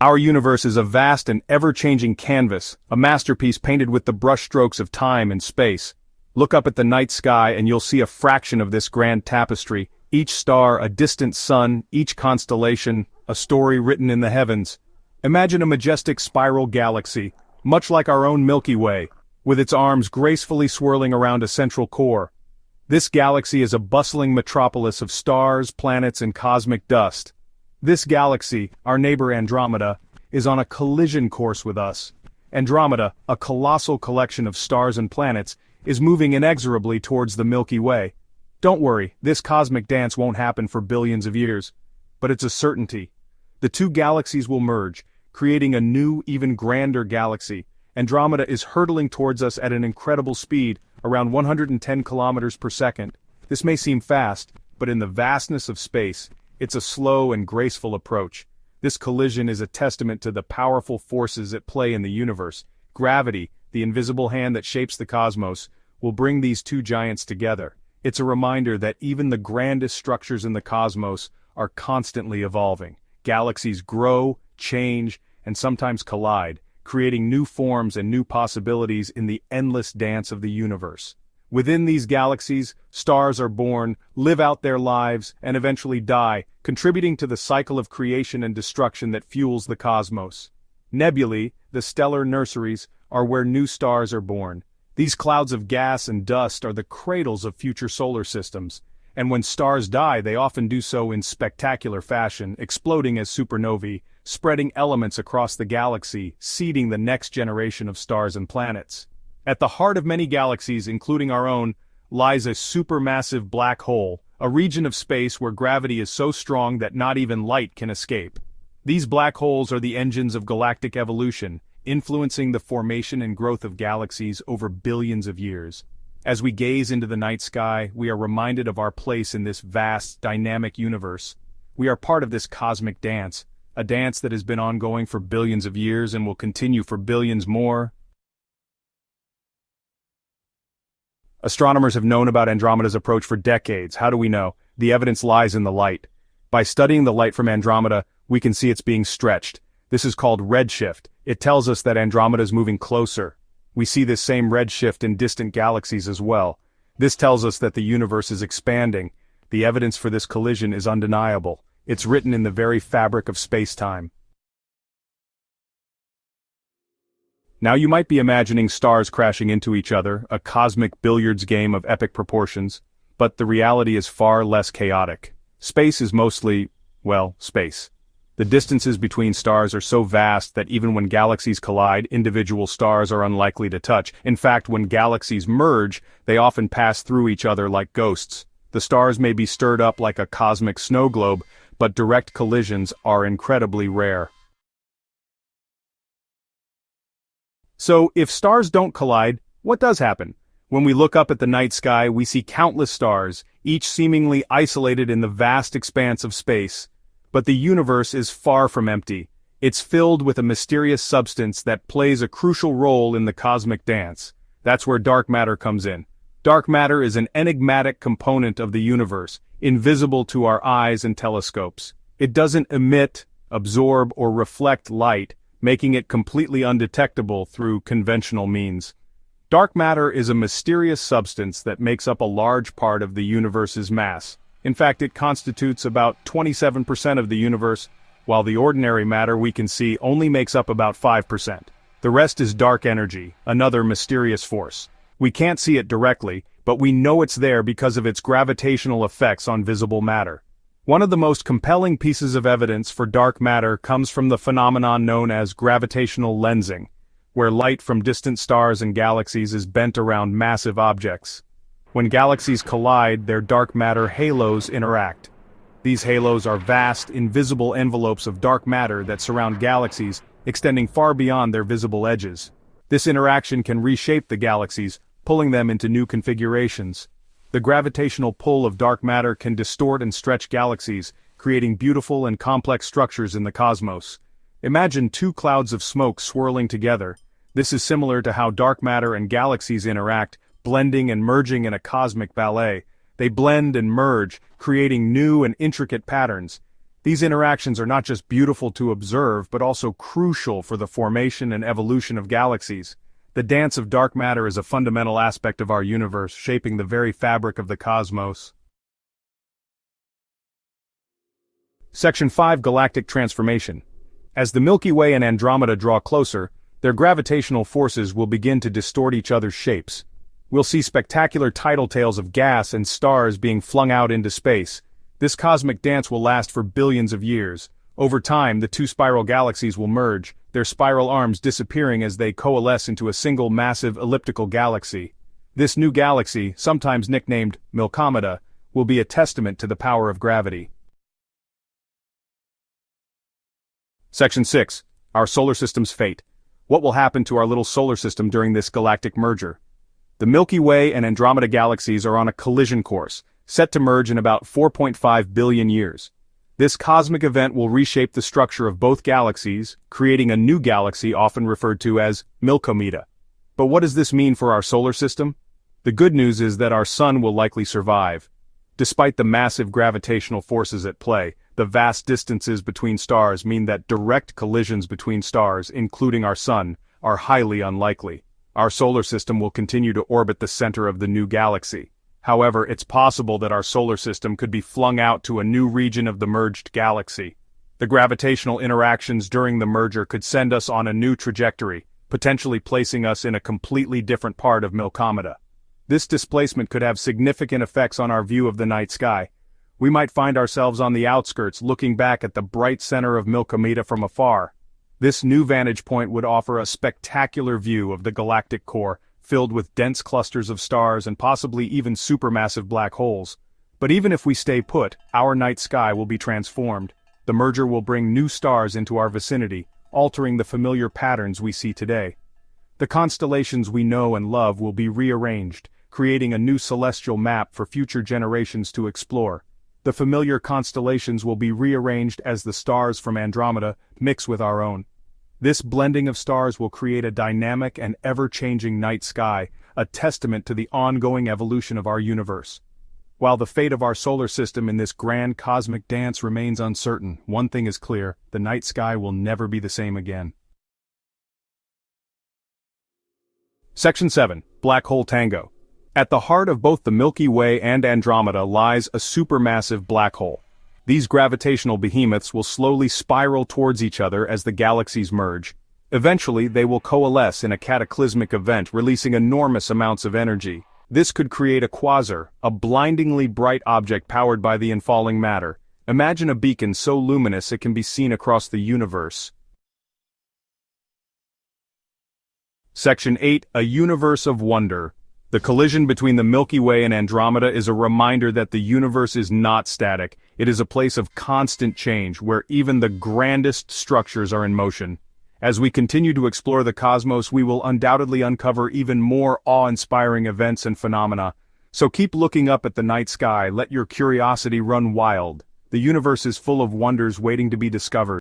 Our universe is a vast and ever-changing canvas, a masterpiece painted with the brushstrokes of time and space. Look up at the night sky and you'll see a fraction of this grand tapestry, each star a distant sun, each constellation a story written in the heavens. Imagine a majestic spiral galaxy, much like our own Milky Way, with its arms gracefully swirling around a central core. This galaxy is a bustling metropolis of stars, planets, and cosmic dust. This galaxy, our neighbor Andromeda, is on a collision course with us. Andromeda, a colossal collection of stars and planets, is moving inexorably towards the Milky Way. Don't worry, this cosmic dance won't happen for billions of years. But it's a certainty. The two galaxies will merge, creating a new, even grander galaxy. Andromeda is hurtling towards us at an incredible speed, around 110 kilometers per second. This may seem fast, but in the vastness of space, it's a slow and graceful approach. This collision is a testament to the powerful forces at play in the universe. Gravity, the invisible hand that shapes the cosmos, will bring these two giants together. It's a reminder that even the grandest structures in the cosmos are constantly evolving. Galaxies grow, change, and sometimes collide, creating new forms and new possibilities in the endless dance of the universe. Within these galaxies, stars are born, live out their lives, and eventually die, contributing to the cycle of creation and destruction that fuels the cosmos. Nebulae, the stellar nurseries, are where new stars are born. These clouds of gas and dust are the cradles of future solar systems, and when stars die they often do so in spectacular fashion, exploding as supernovae, spreading elements across the galaxy, seeding the next generation of stars and planets. At the heart of many galaxies, including our own, lies a supermassive black hole, a region of space where gravity is so strong that not even light can escape. These black holes are the engines of galactic evolution, influencing the formation and growth of galaxies over billions of years. As we gaze into the night sky, we are reminded of our place in this vast, dynamic universe. We are part of this cosmic dance, a dance that has been ongoing for billions of years and will continue for billions more. Astronomers have known about Andromeda's approach for decades. How do we know? The evidence lies in the light. By studying the light from Andromeda, we can see it's being stretched. This is called redshift. It tells us that Andromeda is moving closer. We see this same redshift in distant galaxies as well. This tells us that the universe is expanding. The evidence for this collision is undeniable. It's written in the very fabric of space-time. Now you might be imagining stars crashing into each other, a cosmic billiards game of epic proportions, but the reality is far less chaotic. Space is mostly, well, space. The distances between stars are so vast that even when galaxies collide, individual stars are unlikely to touch. In fact, when galaxies merge, they often pass through each other like ghosts. The stars may be stirred up like a cosmic snow globe, but direct collisions are incredibly rare. So, if stars don't collide, what does happen? When we look up at the night sky, we see countless stars, each seemingly isolated in the vast expanse of space. But the universe is far from empty. It's filled with a mysterious substance that plays a crucial role in the cosmic dance. That's where dark matter comes in. Dark matter is an enigmatic component of the universe, invisible to our eyes and telescopes. It doesn't emit, absorb, or reflect light, making it completely undetectable through conventional means. Dark matter is a mysterious substance that makes up a large part of the universe's mass. In fact, it constitutes about 27% of the universe, while the ordinary matter we can see only makes up about 5%. The rest is dark energy, another mysterious force. We can't see it directly, but we know it's there because of its gravitational effects on visible matter. One of the most compelling pieces of evidence for dark matter comes from the phenomenon known as gravitational lensing, where light from distant stars and galaxies is bent around massive objects. When galaxies collide, their dark matter halos interact. These halos are vast, invisible envelopes of dark matter that surround galaxies, extending far beyond their visible edges. This interaction can reshape the galaxies, pulling them into new configurations. The gravitational pull of dark matter can distort and stretch galaxies, creating beautiful and complex structures in the cosmos. Imagine two clouds of smoke swirling together. This is similar to how dark matter and galaxies interact, blending and merging in a cosmic ballet. They blend and merge, creating new and intricate patterns. These interactions are not just beautiful to observe but also crucial for the formation and evolution of galaxies. The dance of dark matter is a fundamental aspect of our universe, shaping the very fabric of the cosmos. Section 5: Galactic Transformation. As the Milky Way and Andromeda draw closer, their gravitational forces will begin to distort each other's shapes. We'll see spectacular tidal tails of gas and stars being flung out into space. This cosmic dance will last for billions of years. Over time, the two spiral galaxies will merge, their spiral arms disappearing as they coalesce into a single massive elliptical galaxy. This new galaxy, sometimes nicknamed Milkomeda, will be a testament to the power of gravity. Section 6: Our Solar System's Fate. What will happen to our little solar system during this galactic merger? The Milky Way and Andromeda galaxies are on a collision course, set to merge in about 4.5 billion years. This cosmic event will reshape the structure of both galaxies, creating a new galaxy often referred to as Milkomeda. But what does this mean for our solar system? The good news is that our sun will likely survive. Despite the massive gravitational forces at play, the vast distances between stars mean that direct collisions between stars, including our sun, are highly unlikely. Our solar system will continue to orbit the center of the new galaxy. However, it's possible that our solar system could be flung out to a new region of the merged galaxy. The gravitational interactions during the merger could send us on a new trajectory, potentially placing us in a completely different part of Milkomeda. This displacement could have significant effects on our view of the night sky. We might find ourselves on the outskirts looking back at the bright center of Milkomeda from afar. This new vantage point would offer a spectacular view of the galactic core, filled with dense clusters of stars and possibly even supermassive black holes. But even if we stay put, our night sky will be transformed. The merger will bring new stars into our vicinity, altering the familiar patterns we see today. The constellations we know and love will be rearranged, creating a new celestial map for future generations to explore. The familiar constellations will be rearranged as the stars from Andromeda mix with our own. This blending of stars will create a dynamic and ever-changing night sky, a testament to the ongoing evolution of our universe. While the fate of our solar system in this grand cosmic dance remains uncertain, one thing is clear: the night sky will never be the same again. Section 7: Black Hole Tango. At the heart of both the Milky Way and Andromeda lies a supermassive black hole. These gravitational behemoths will slowly spiral towards each other as the galaxies merge. Eventually, they will coalesce in a cataclysmic event, releasing enormous amounts of energy. This could create a quasar, a blindingly bright object powered by the infalling matter. Imagine a beacon so luminous it can be seen across the universe. Section 8: A Universe of Wonder. The collision between the Milky Way and Andromeda is a reminder that the universe is not static. It is a place of constant change, where even the grandest structures are in motion. As we continue to explore the cosmos, we will undoubtedly uncover even more awe-inspiring events and phenomena. So keep looking up at the night sky, let your curiosity run wild. The universe is full of wonders waiting to be discovered.